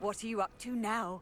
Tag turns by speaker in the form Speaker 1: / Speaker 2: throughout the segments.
Speaker 1: What are you up to now?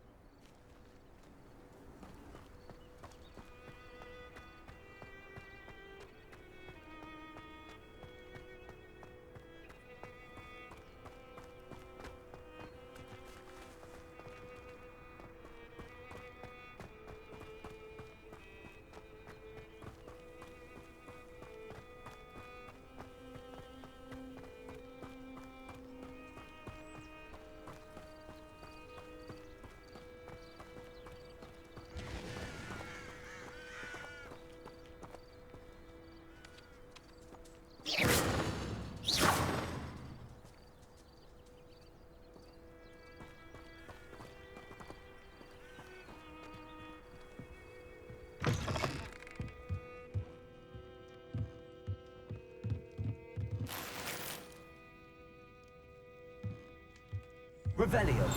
Speaker 2: Revelio.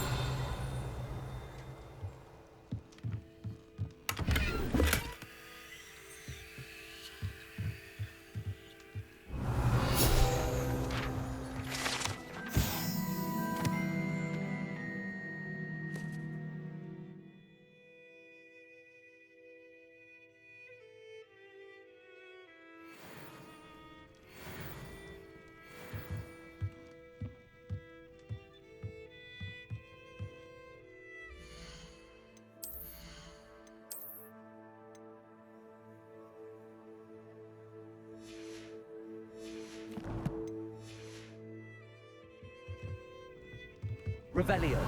Speaker 2: Revelio.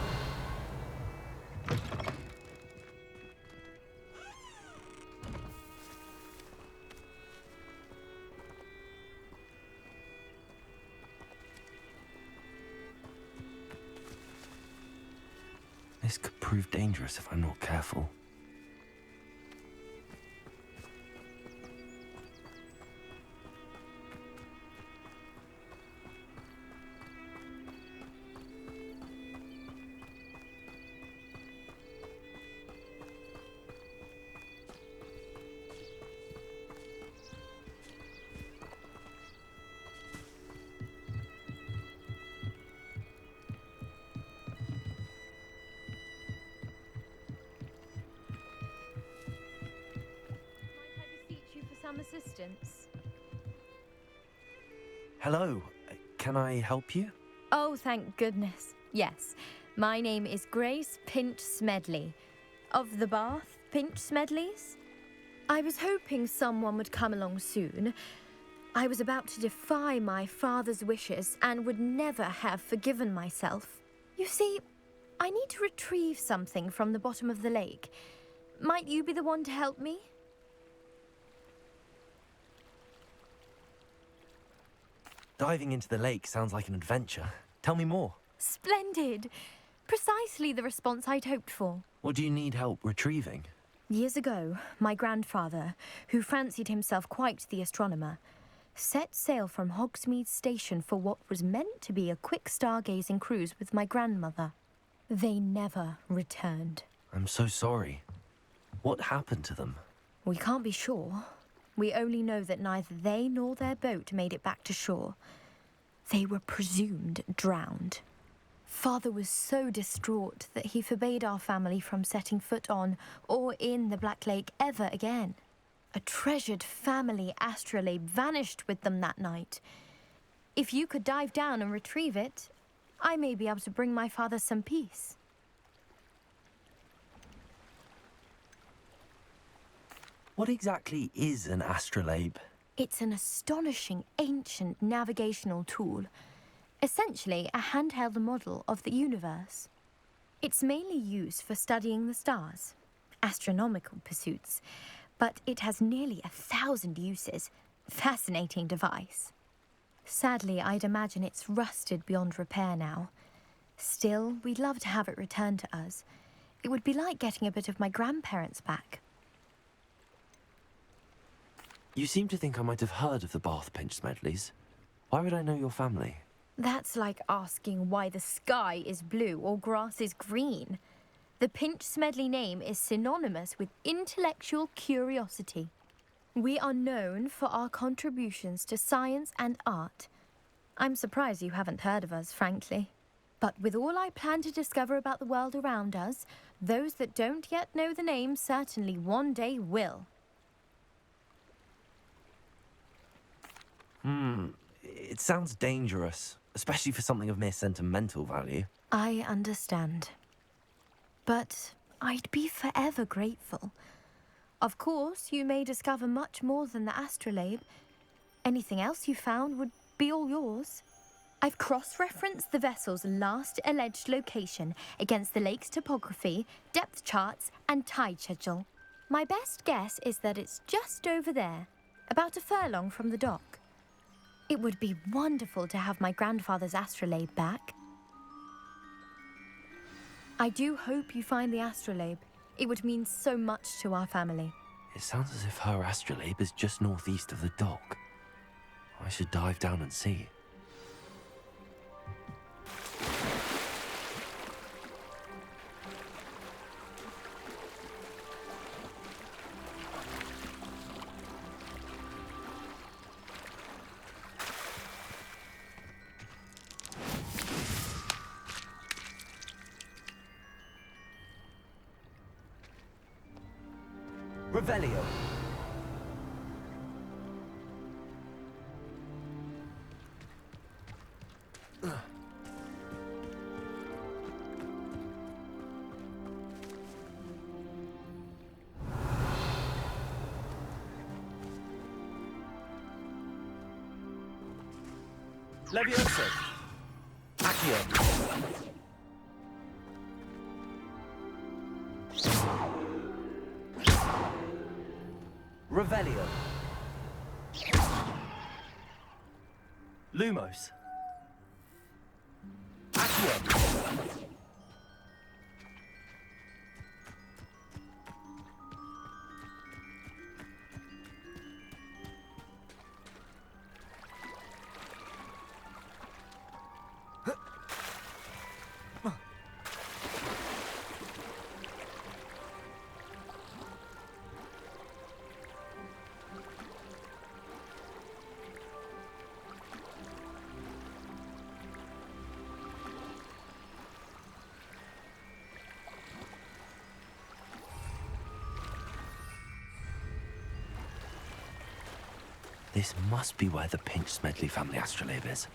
Speaker 3: This could prove dangerous if I'm not careful.
Speaker 4: Some assistance.
Speaker 3: Hello, can I help you?
Speaker 4: Oh, thank goodness. Yes, my name is Grace Pinch Smedley, of the Bath Pinch Smedleys. I was hoping someone would come along soon. I was about to defy my father's wishes and would never have forgiven myself. You see, I need to retrieve something from the bottom of the lake. Might you be the one to help me?
Speaker 3: Diving into the lake sounds like an adventure. Tell me more.
Speaker 4: Splendid! Precisely the response I'd hoped for.
Speaker 3: What do you need help retrieving?
Speaker 4: Years ago, my grandfather, who fancied himself quite the astronomer, set sail from Hogsmeade Station for what was meant to be a quick stargazing cruise with my grandmother. They never returned.
Speaker 3: I'm so sorry. What happened to them?
Speaker 4: We can't be sure. We only know that neither they nor their boat made it back to shore. They were presumed drowned. Father was so distraught that he forbade our family from setting foot on or in the Black Lake ever again. A treasured family astrolabe vanished with them that night. If you could dive down and retrieve it, I may be able to bring my father some peace.
Speaker 3: What exactly is an astrolabe?
Speaker 4: It's an astonishing ancient navigational tool, essentially a handheld model of the universe. It's mainly used for studying the stars, astronomical pursuits, but it has nearly 1,000 uses. Fascinating device. Sadly, I'd imagine it's rusted beyond repair now. Still, we'd love to have it returned to us. It would be like getting a bit of my grandparents back.
Speaker 3: You seem to think I might have heard of the Bath Pinch Smedleys. Why would I know your family?
Speaker 4: That's like asking why the sky is blue or grass is green. The Pinch Smedley name is synonymous with intellectual curiosity. We are known for our contributions to science and art. I'm surprised you haven't heard of us, frankly. But with all I plan to discover about the world around us, those that don't yet know the name certainly one day will.
Speaker 3: It sounds dangerous, especially for something of mere sentimental value.
Speaker 4: I understand. But I'd be forever grateful. Of course, you may discover much more than the astrolabe. Anything else you found would be all yours. I've cross-referenced the vessel's last alleged location against the lake's topography, depth charts, and tide schedule. My best guess is that it's just over there, about a furlong from the dock. It would be wonderful to have my grandfather's astrolabe back. I do hope you find the astrolabe. It would mean so much to our family.
Speaker 3: It sounds as if her astrolabe is just northeast of the dock. I should dive down and see. Revelio. Levioso. Accio. Revelio. Lumos. Accio. This must be where the Pinch-Smedley family astrolabe is.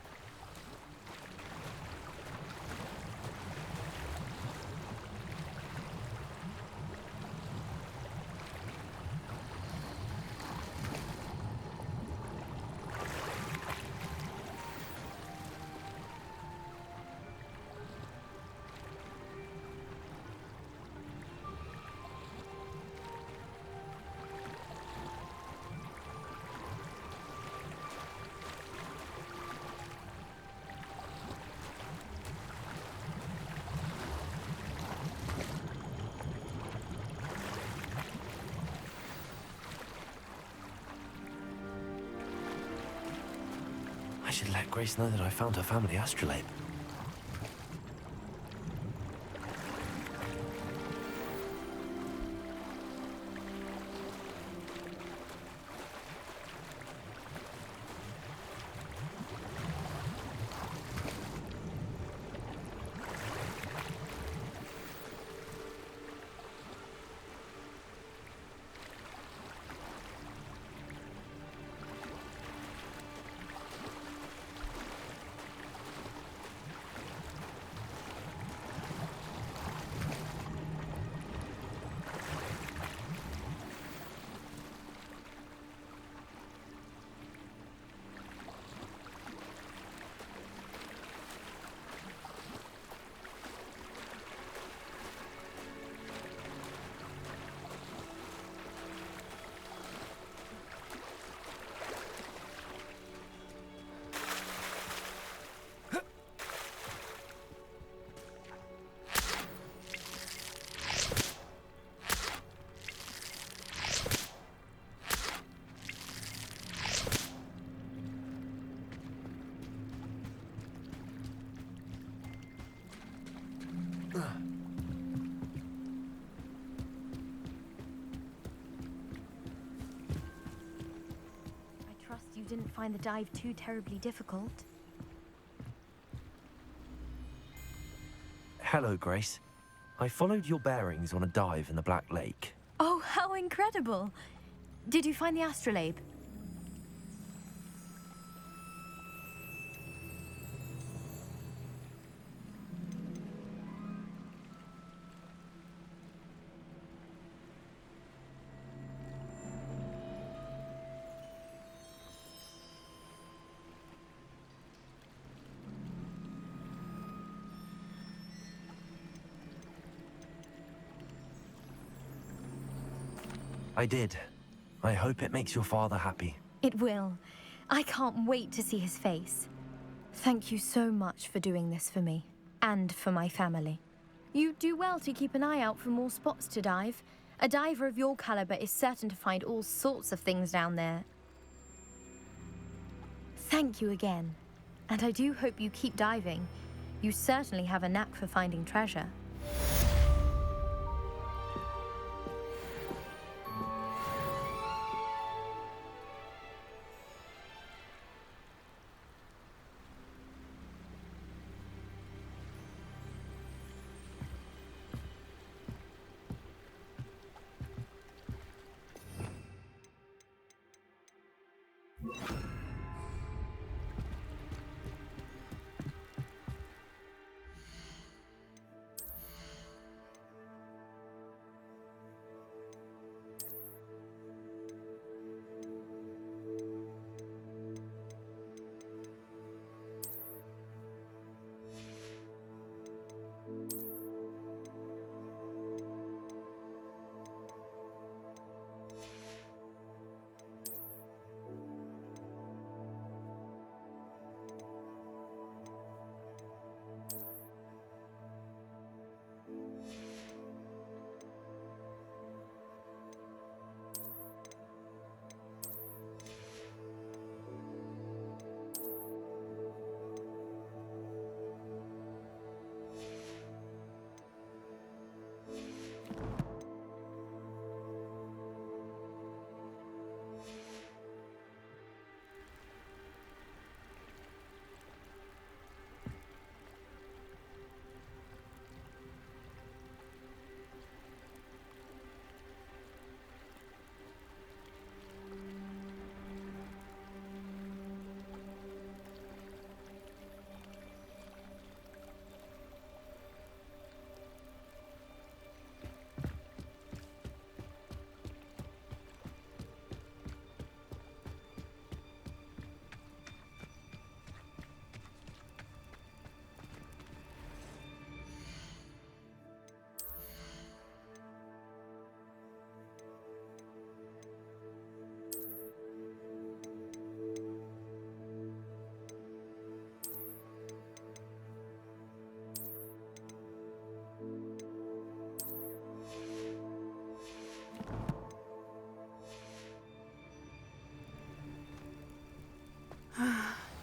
Speaker 3: I should let Grace know that I found her family astrolabe.
Speaker 4: I trust you didn't find the dive too terribly difficult.
Speaker 3: Hello, Grace. I followed your bearings on a dive in the Black Lake.
Speaker 4: Oh, how incredible! Did you find the astrolabe?
Speaker 3: I did. I hope it makes your father happy.
Speaker 4: It will. I can't wait to see his face. Thank you so much for doing this for me, and for my family. You do well to keep an eye out for more spots to dive. A diver of your caliber is certain to find all sorts of things down there. Thank you again, and I do hope you keep diving. You certainly have a knack for finding treasure.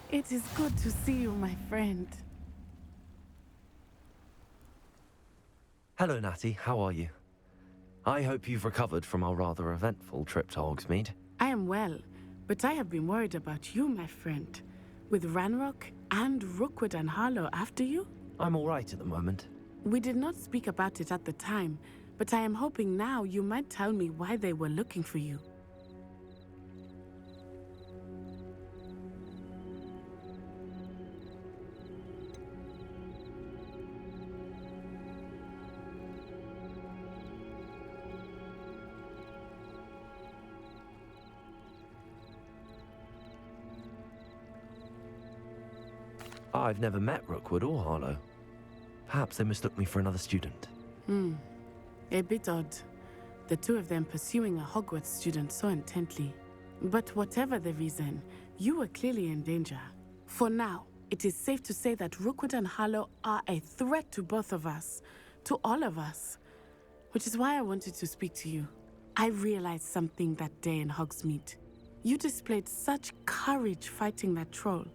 Speaker 1: It is good to see you, my friend.
Speaker 3: Hello, Natty. How are you? I hope you've recovered from our rather eventful trip to Hogsmeade.
Speaker 1: I am well, but I have been worried about you, my friend. With Ranrock and Rookwood and Harlow after you?
Speaker 3: I'm all right at the moment.
Speaker 1: We did not speak about it at the time, but I am hoping now you might tell me why they were looking for you.
Speaker 3: I've never met Rookwood or Harlow. Perhaps they mistook me for another student.
Speaker 1: A bit odd. The two of them pursuing a Hogwarts student so intently. But whatever the reason, you were clearly in danger. For now, it is safe to say that Rookwood and Harlow are a threat to both of us, to all of us. Which is why I wanted to speak to you. I realized something that day in Hogsmeade. You displayed such courage fighting that troll.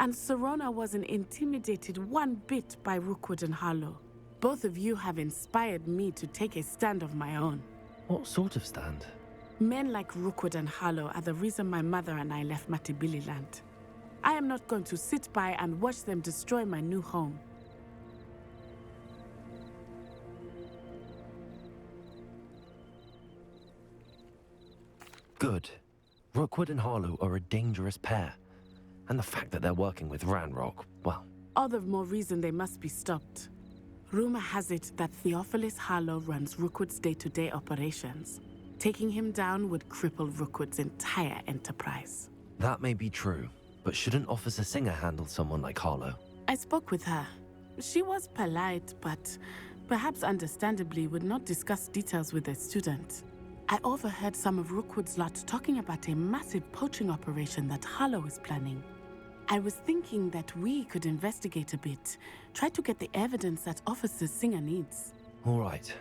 Speaker 1: And Serona wasn't intimidated one bit by Rookwood and Harlow. Both of you have inspired me to take a stand of my own.
Speaker 3: What sort of stand?
Speaker 1: Men like Rookwood and Harlow are the reason my mother and I left Matibili land. I am not going to sit by and watch them destroy my new home.
Speaker 3: Good. Rookwood and Harlow are a dangerous pair. And the fact that they're working with Ranrock, well...
Speaker 1: All the more reason they must be stopped. Rumor has it that Theophilus Harlow runs Rookwood's day-to-day operations. Taking him down would cripple Rookwood's entire enterprise.
Speaker 3: That may be true, but shouldn't Officer Singer handle someone like Harlow?
Speaker 1: I spoke with her. She was polite, but perhaps understandably would not discuss details with a student. I overheard some of Rookwood's lot talking about a massive poaching operation that Harlow is planning. I was thinking that we could investigate a bit, try to get the evidence that Officer Singer needs.
Speaker 3: All right,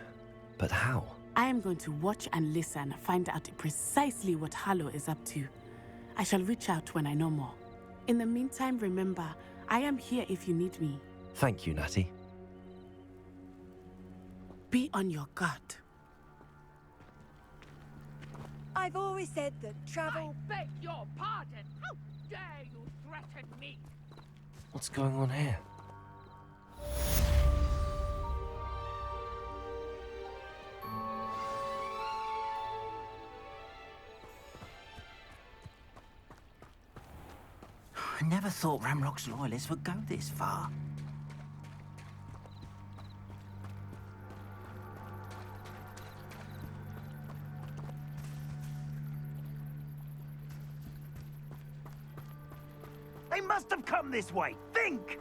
Speaker 3: but how?
Speaker 1: I am going to watch and listen, find out precisely what Harlow is up to. I shall reach out when I know more. In the meantime, remember, I am here if you need me.
Speaker 3: Thank you, Natty.
Speaker 1: Be on your guard.
Speaker 2: I've always said that travel...
Speaker 5: I beg your pardon! How dare you threaten me?
Speaker 3: What's going on here?
Speaker 6: I never thought Ranrock's loyalists would go this far. They must have come this way. Think!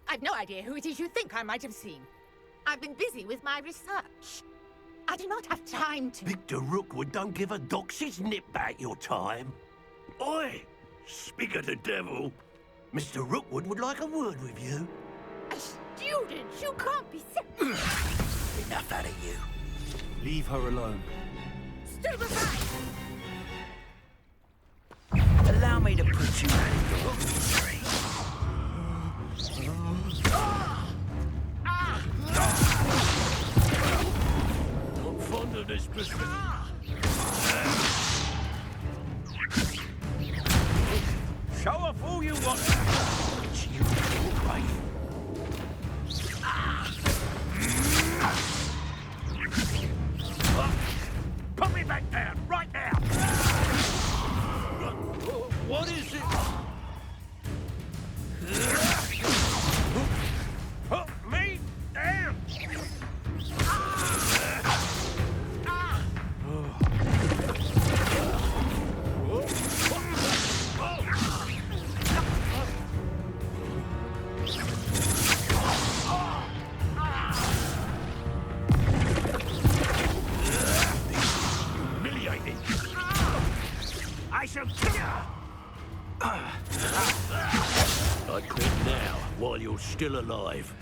Speaker 5: I've no idea who it is you think I might have seen. I've been busy with my research. I do not have time to...
Speaker 6: Victor Rookwood don't give a doxy's nip back your time. Oi! Speak of the devil. Mr. Rookwood would like a word with you.
Speaker 5: A student? You can't be
Speaker 6: Enough out of you. Leave her alone.
Speaker 5: Stupefy!
Speaker 6: Allow me to put you out of your misery. I'm fond of this business. Show off all you want. It's you, right? Put me back down, right now! What is it? Put me down! Humiliating! I shall kill you! I quit now, while you're still alive.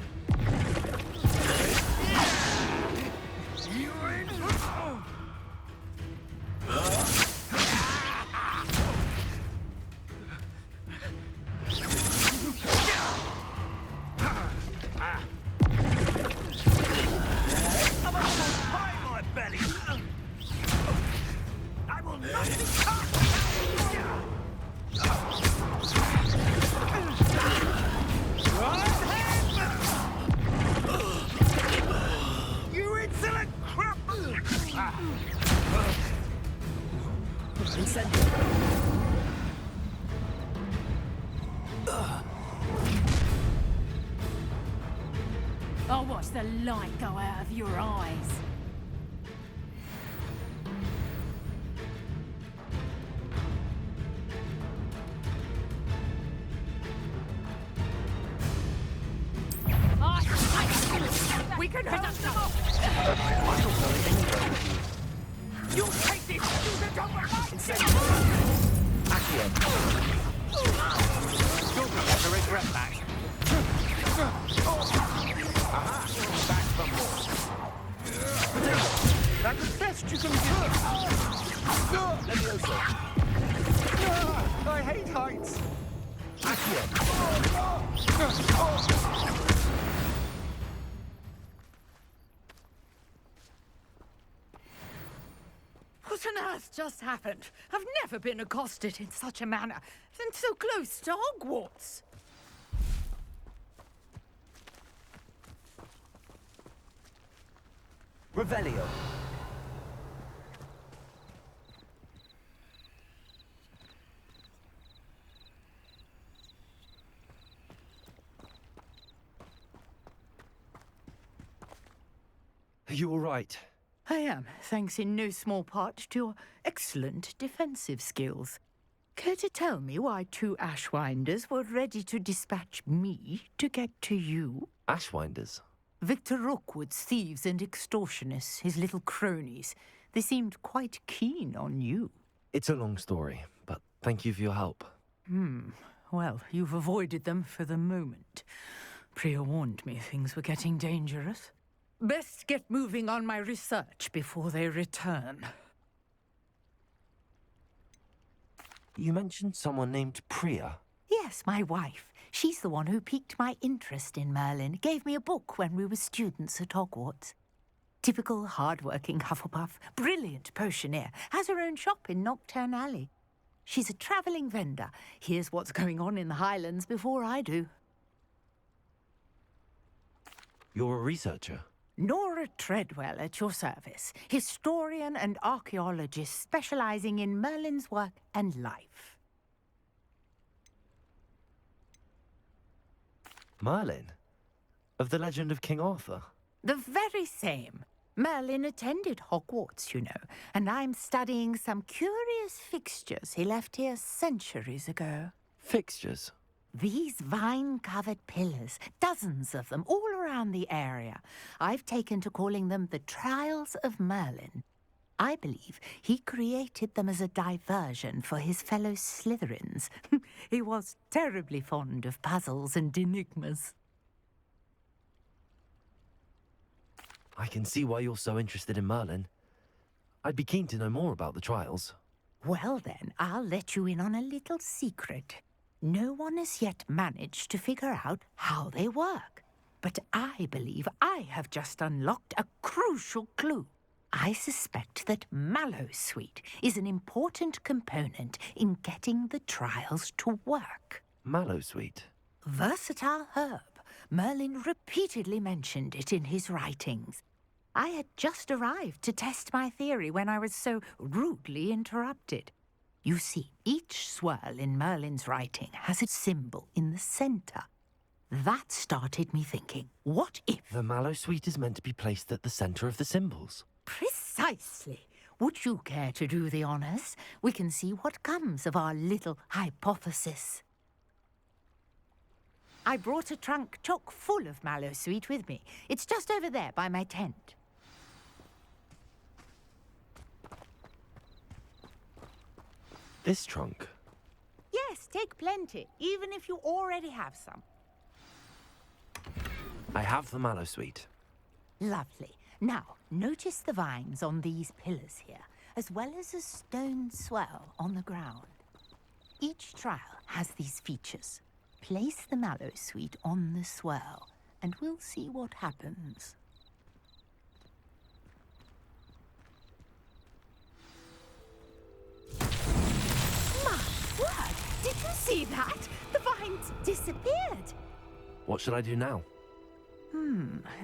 Speaker 6: My belly! I will not be caught! You insolent crap!
Speaker 5: I'll watch the light go out of your eyes. We can hit them off! You take this! You don't
Speaker 6: You'll have to regret that. Aha! Back from more. That's the best you can do. Levioso. I hate heights.
Speaker 5: What on earth just happened? I've never been accosted in such a manner, and so close to Hogwarts.
Speaker 6: Revelio.
Speaker 3: you all right?
Speaker 7: I am, thanks in no small part to your excellent defensive skills. Care to tell me why 2 Ashwinders were ready to dispatch me to get to you?
Speaker 3: Ashwinders?
Speaker 7: Victor Rookwood's thieves and extortionists, his little cronies. They seemed quite keen on you.
Speaker 3: It's a long story, but thank you for your help.
Speaker 7: Well, you've avoided them for the moment. Priya warned me things were getting dangerous. Best get moving on my research before they return.
Speaker 3: You mentioned someone named Priya.
Speaker 7: Yes, my wife. She's the one who piqued my interest in Merlin. Gave me a book when we were students at Hogwarts. Typical hard-working Hufflepuff. Brilliant potioneer. Has her own shop in Knockturn Alley. She's a travelling vendor. Hears what's going on in the Highlands before I do.
Speaker 3: You're a researcher?
Speaker 7: Nora Treadwell at your service. Historian and archaeologist specialising in Merlin's work and life.
Speaker 3: Merlin? Of the legend of King Arthur?
Speaker 7: The very same. Merlin attended Hogwarts, you know, and I'm studying some curious fixtures he left here centuries ago.
Speaker 3: Fixtures?
Speaker 7: These vine-covered pillars, dozens of them, all around the area. I've taken to calling them the Trials of Merlin. I believe he created them as a diversion for his fellow Slytherins. He was terribly fond of puzzles and enigmas.
Speaker 3: I can see why you're so interested in Merlin. I'd be keen to know more about the trials.
Speaker 7: Well then, I'll let you in on a little secret. No one has yet managed to figure out how they work. But I believe I have just unlocked a crucial clue. I suspect that Mallowsweet is an important component in getting the trials to work.
Speaker 3: Mallowsweet?
Speaker 7: Versatile herb. Merlin repeatedly mentioned it in his writings. I had just arrived to test my theory when I was so rudely interrupted. You see, each swirl in Merlin's writing has a symbol in the centre. That started me thinking, what if...
Speaker 3: The Mallowsweet is meant to be placed at the centre of the symbols.
Speaker 7: Precisely. Would you care to do the honours? We can see what comes of our little hypothesis. I brought a trunk chock full of Mallowsweet with me. It's just over there by my tent.
Speaker 3: This trunk?
Speaker 7: Yes, take plenty, even if you already have some.
Speaker 3: I have the Mallowsweet.
Speaker 7: Lovely. Now, notice the vines on these pillars here, as well as a stone swell on the ground. Each trial has these features. Place the Mallowsweet on the swirl, and we'll see what happens. My word! Did you see that? The vines disappeared!
Speaker 3: What should I do now?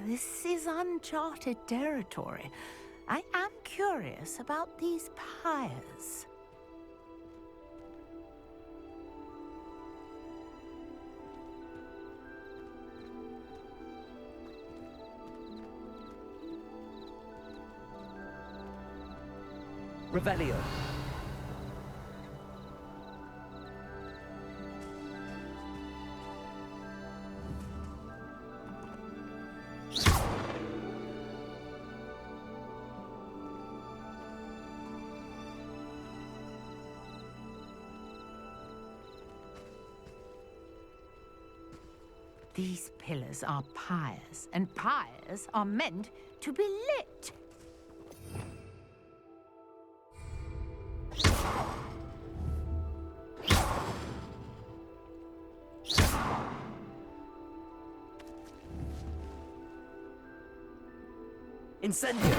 Speaker 7: This is uncharted territory. I am curious about these pyres.
Speaker 3: Revelio.
Speaker 7: These pillars are pyres, and pyres are meant to be lit.
Speaker 3: Incendio!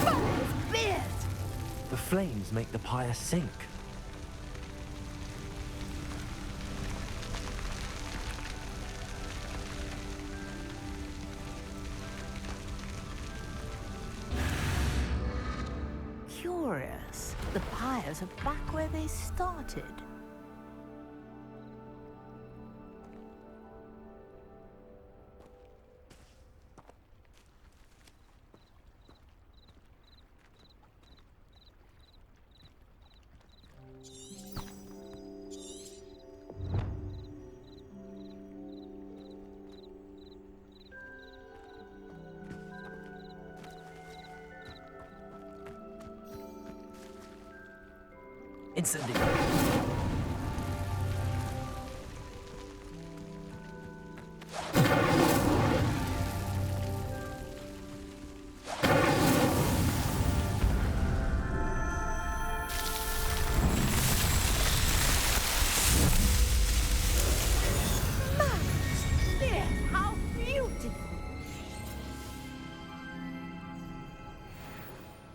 Speaker 7: Fire's beard!
Speaker 3: The flames make the pyre sink.
Speaker 7: Curious. The pyres are back where they started.
Speaker 3: Incendiary.
Speaker 7: Dear, how beautiful!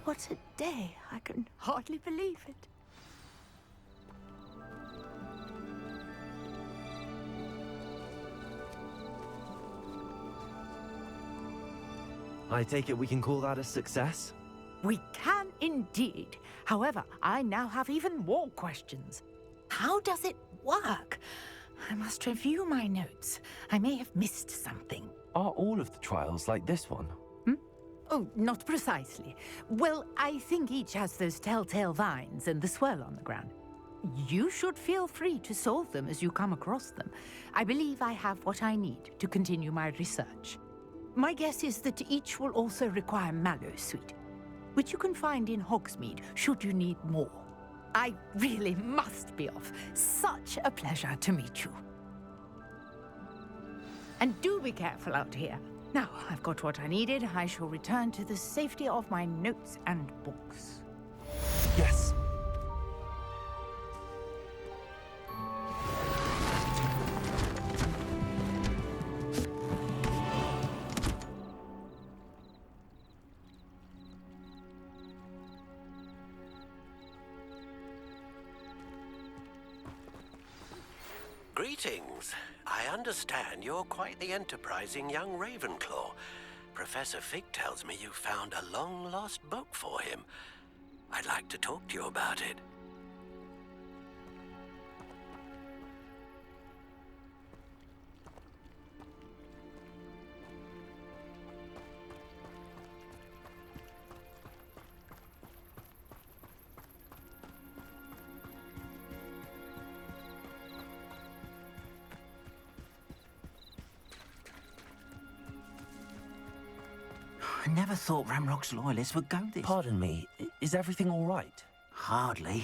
Speaker 7: What a day. I can hardly believe it.
Speaker 3: I take it we can call that a success?
Speaker 7: We can indeed. However, I now have even more questions. How does it work? I must review my notes. I may have missed something.
Speaker 3: Are all of the trials like this one?
Speaker 7: Oh, not precisely. Well, I think each has those telltale vines and the swirl on the ground. You should feel free to solve them as you come across them. I believe I have what I need to continue my research. My guess is that each will also require mallow sweet, which you can find in Hogsmeade should you need more. I really must be off. Such a pleasure to meet you. And do be careful out here. Now, I've got what I needed. I shall return to the safety of my notes and books.
Speaker 3: Yes.
Speaker 6: Greetings. I understand you're quite the enterprising young Ravenclaw. Professor Fig tells me you found a long-lost book for him. I'd like to talk to you about it.
Speaker 8: I never thought Ramrock's loyalists would go this.
Speaker 3: Pardon me, is everything all right?
Speaker 8: Hardly.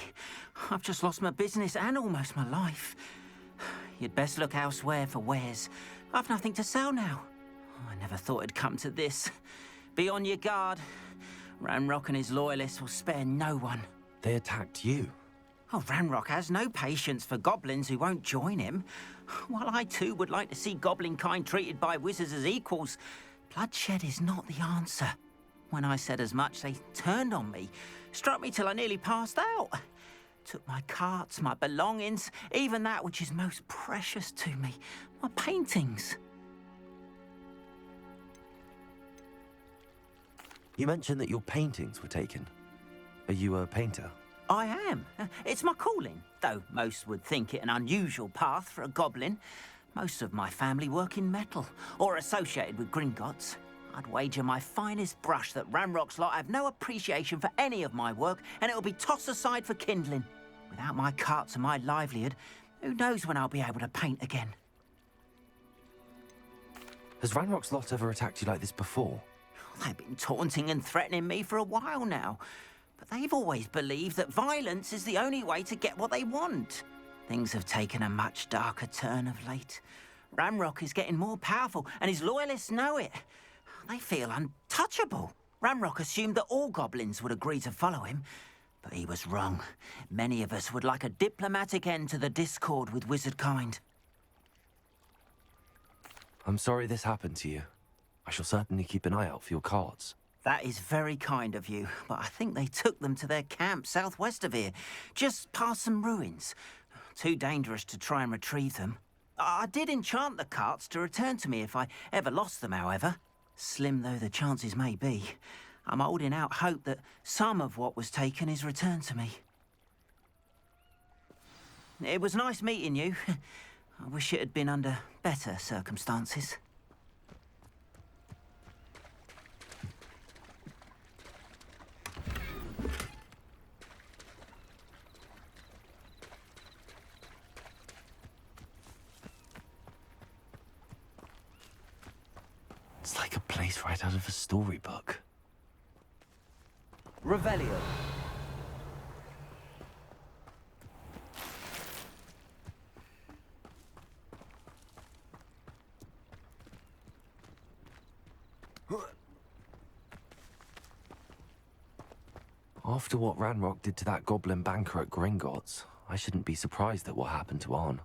Speaker 8: I've just lost my business and almost my life. You'd best look elsewhere for wares. I've nothing to sell now. I never thought it'd come to this. Be on your guard. Ramrock and his loyalists will spare no one.
Speaker 3: They attacked you.
Speaker 8: Oh, Ramrock has no patience for goblins who won't join him. While I too would like to see goblin kind treated by wizards as equals, bloodshed is not the answer. When I said as much, they turned on me, struck me till I nearly passed out. Took my carts, my belongings, even that which is most precious to me, my paintings.
Speaker 3: You mentioned that your paintings were taken. Are you a painter?
Speaker 8: I am. It's my calling, though most would think it an unusual path for a goblin. Most of my family work in metal, or associated with Gringotts. I'd wager my finest brush that Ramrock's lot have no appreciation for any of my work, and it'll be tossed aside for kindling. Without my carts and my livelihood, who knows when I'll be able to paint again?
Speaker 3: Has Ranrock's lot ever attacked you like this before?
Speaker 8: They've been taunting and threatening me for a while now, but they've always believed that violence is the only way to get what they want. Things have taken a much darker turn of late. Ramrock is getting more powerful, and his loyalists know it. They feel untouchable. Ramrock assumed that all goblins would agree to follow him, but he was wrong. Many of us would like a diplomatic end to the discord with wizard kind.
Speaker 3: I'm sorry this happened to you. I shall certainly keep an eye out for your cards.
Speaker 8: That is very kind of you, but I think they took them to their camp southwest of here, just past some ruins. Too dangerous to try and retrieve them. I did enchant the carts to return to me if I ever lost them, however. Slim though the chances may be, I'm holding out hope that some of what was taken is returned to me. It was nice meeting you. I wish it had been under better circumstances.
Speaker 3: It's like a place right out of a storybook.
Speaker 9: Revelio.
Speaker 3: After what Ranrock did to that goblin banker at Gringotts, I shouldn't be surprised at what happened to Arn.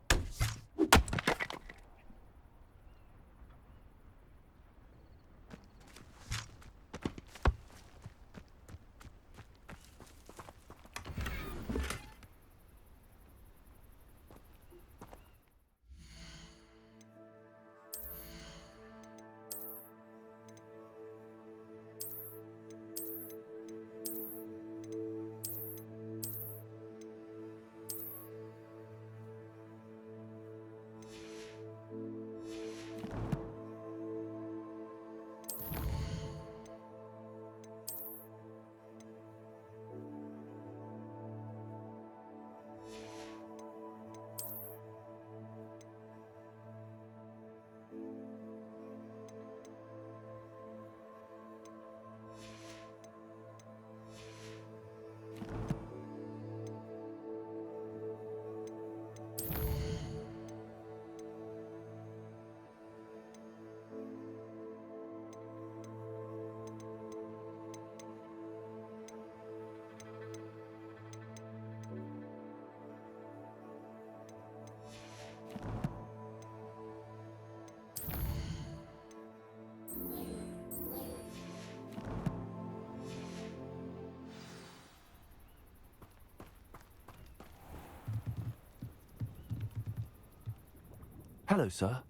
Speaker 3: Hello, sir.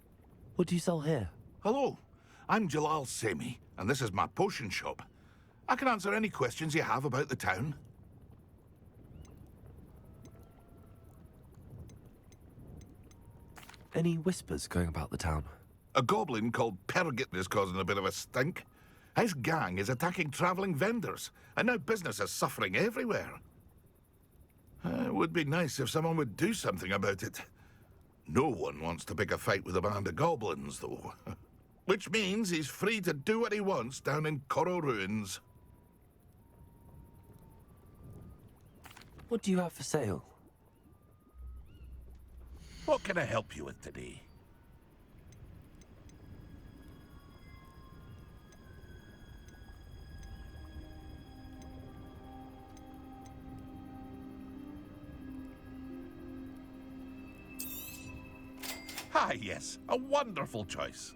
Speaker 3: What do you sell here?
Speaker 9: Hello, I'm Jalal Semi, and this is my potion shop. I can answer any questions you have about the town.
Speaker 3: Any whispers going about the town?
Speaker 9: A goblin called Pergit is causing a bit of a stink. His gang is attacking travelling vendors, and now business is suffering everywhere. It would be nice if someone would do something about it. No one wants to pick a fight with a band of goblins, though. Which means he's free to do what he wants down in Coral Ruins.
Speaker 3: What do you have for sale?
Speaker 9: What can I help you with today? Ah, yes, a wonderful choice.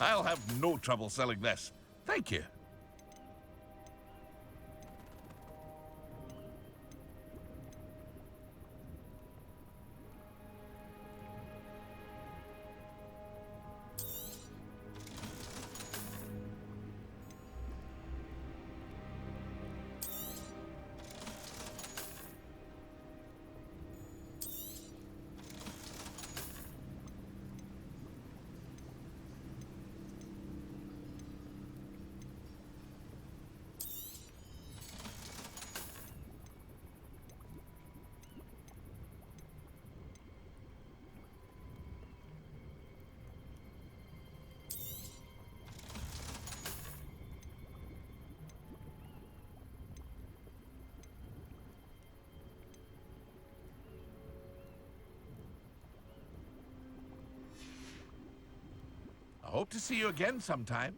Speaker 9: I'll have no trouble selling this. Thank you. I hope to see you again sometime.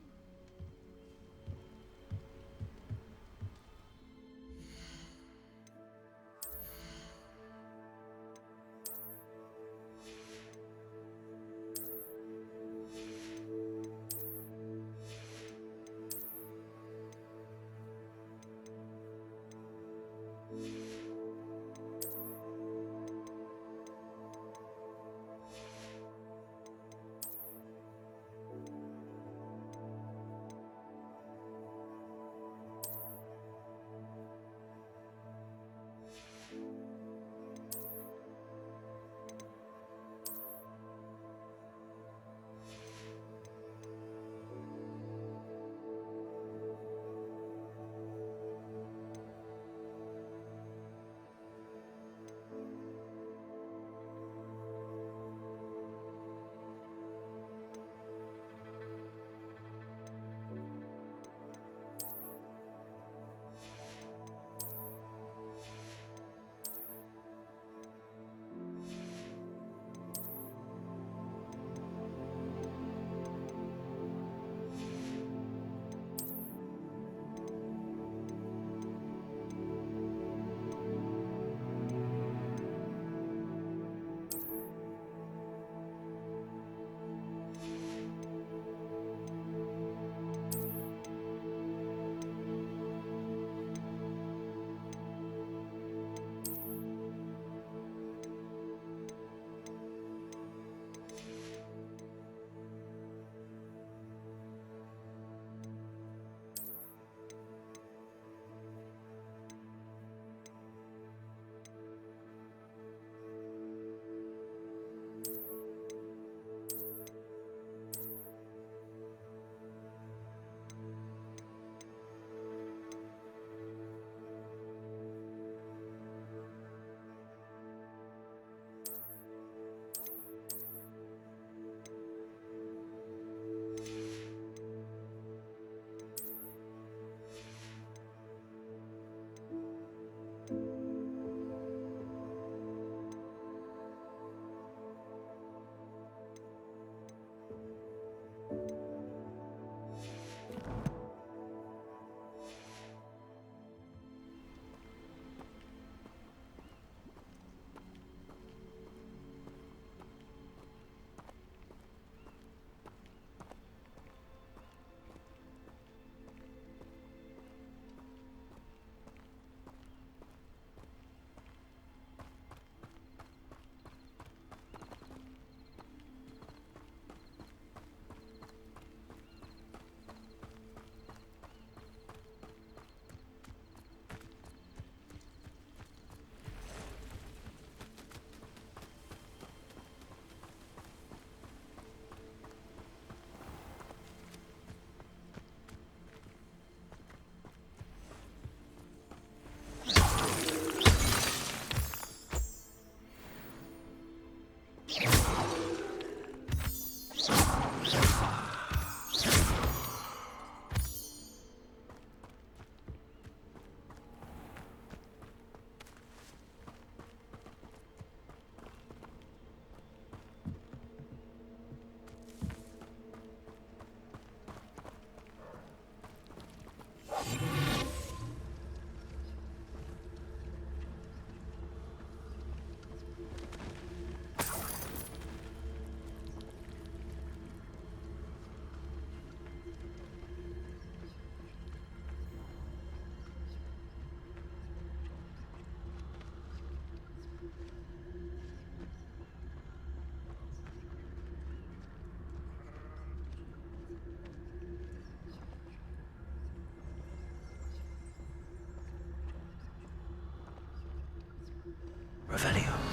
Speaker 3: Revelio.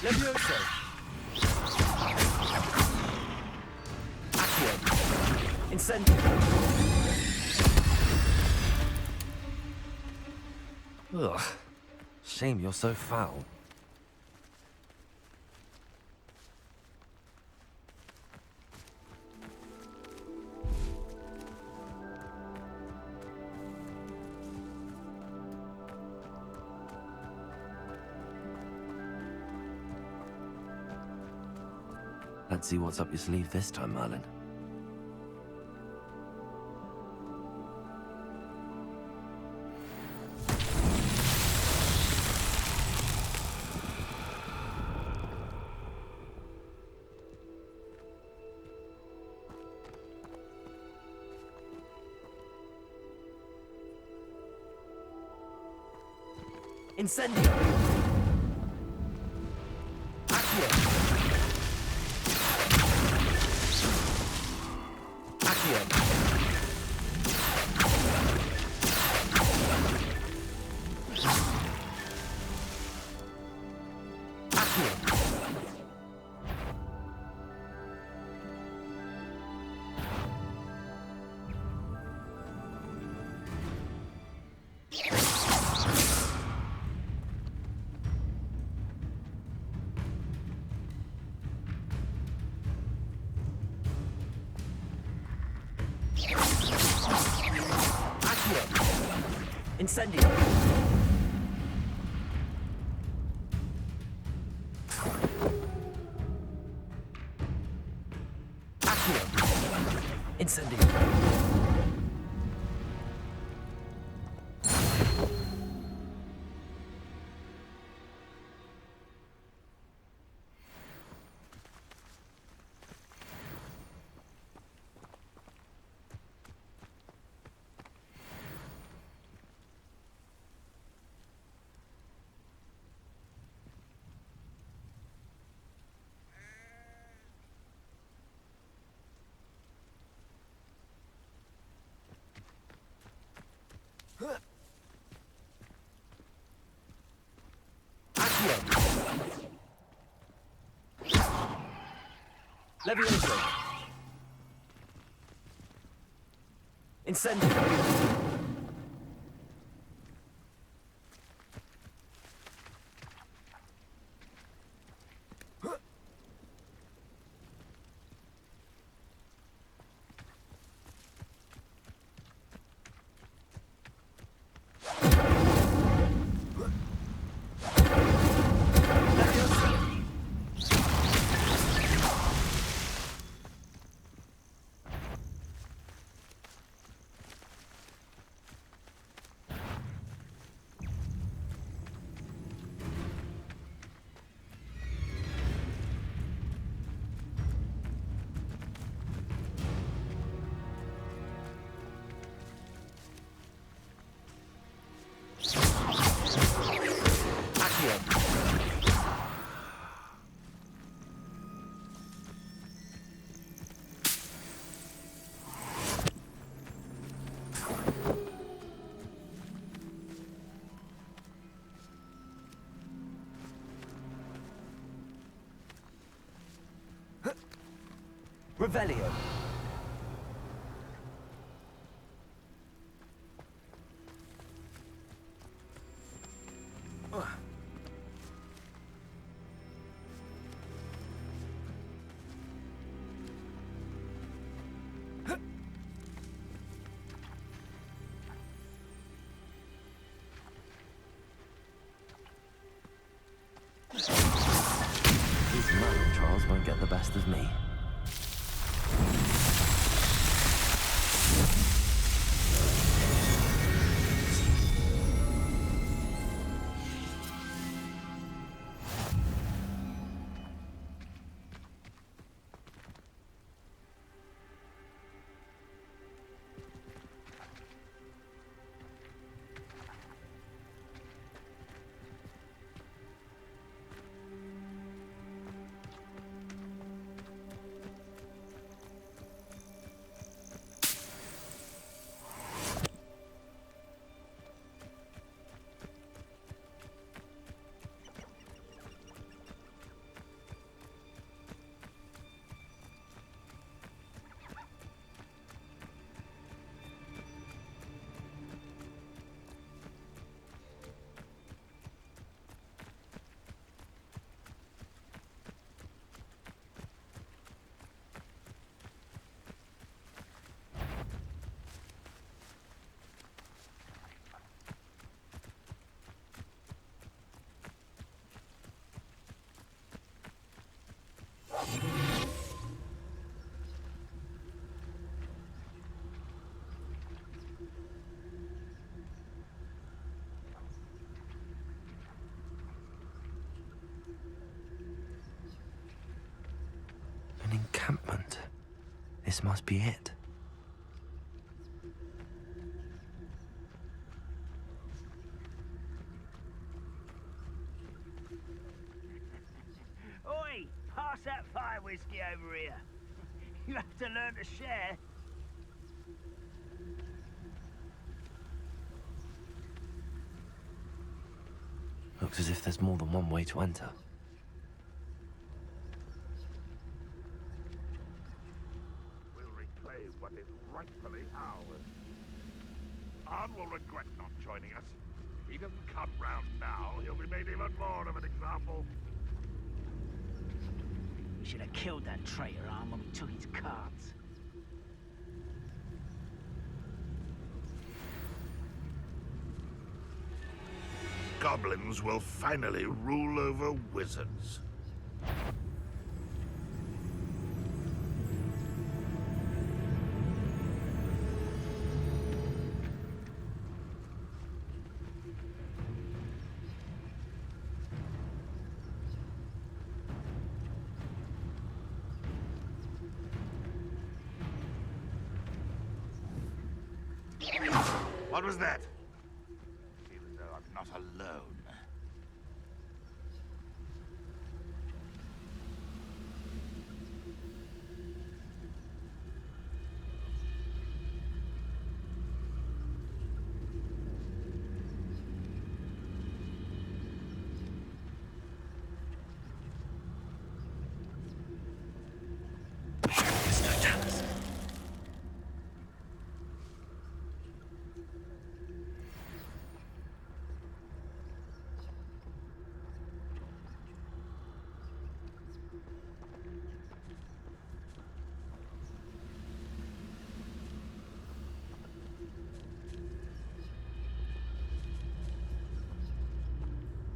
Speaker 3: Levioso. Accio. Incendio. Ugh. Shame you're so foul. Let's see what's up your sleeve this time, Merlin. Incendio! Accio! Incendio! Accio! Incendio! Levioso! Incendio! Revelio. This must be it.
Speaker 10: Oi! Pass that fire whiskey over here. You have to learn to share.
Speaker 3: Looks as if there's more than one way to enter.
Speaker 9: We'll reclaim what is rightfully ours. Arn will regret not joining us. If he doesn't come round now, he'll be made even more of an example.
Speaker 10: We should have killed that traitor, Arm, when we took his cards.
Speaker 9: Goblins will finally rule over wizards. What was that? I feel as though I'm not alone.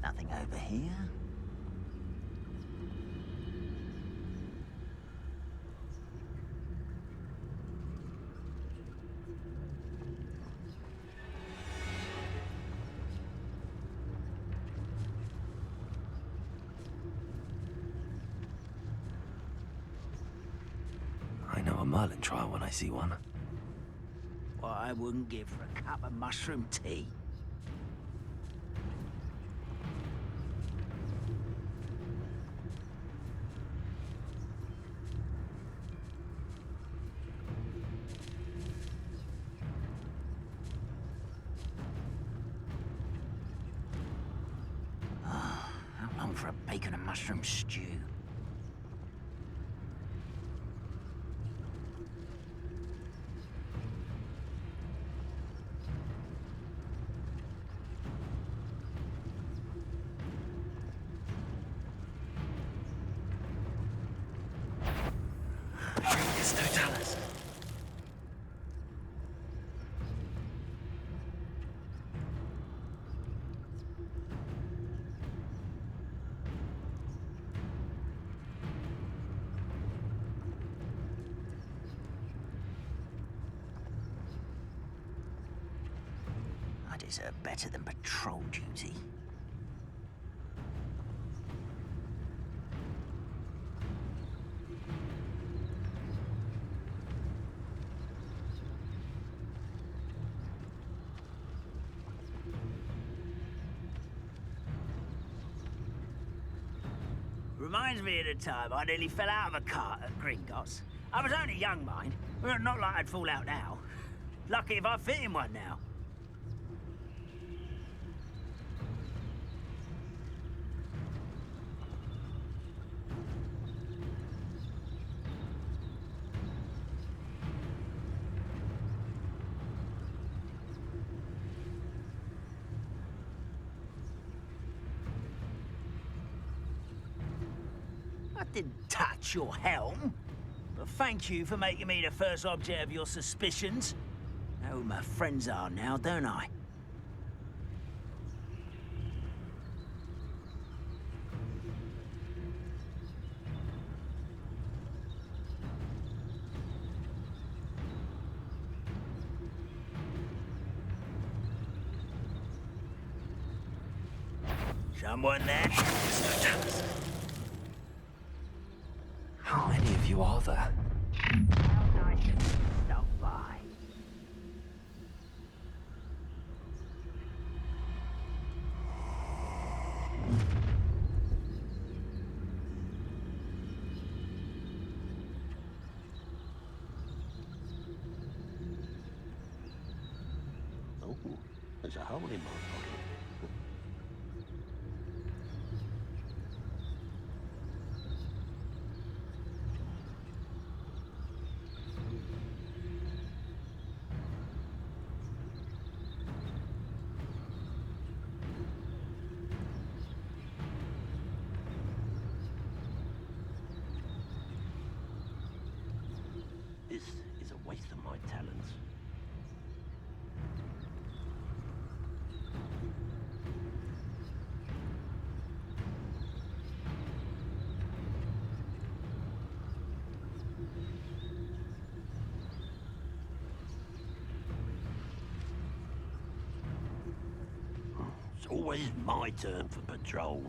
Speaker 8: Nothing over here.
Speaker 3: I know a Merlin trial when I see one.
Speaker 10: What I wouldn't give for a cup of mushroom tea.
Speaker 8: How long for a bacon and mushroom stew?
Speaker 3: It's no Dallas.
Speaker 8: I deserve better than patrol duty.
Speaker 10: Reminds me of the time I nearly fell out of a cart at Gringotts. I was only young, mind. Well, not like I'd fall out now. Lucky if I fit in one now. I didn't touch your helm, but thank you for making me the first object of your suspicions. Know who my friends are now, don't I? Someone there?
Speaker 3: How many of you are there?
Speaker 10: How nice
Speaker 6: hole in my pocket. This is a waste of my talents. It's always my turn for patrol.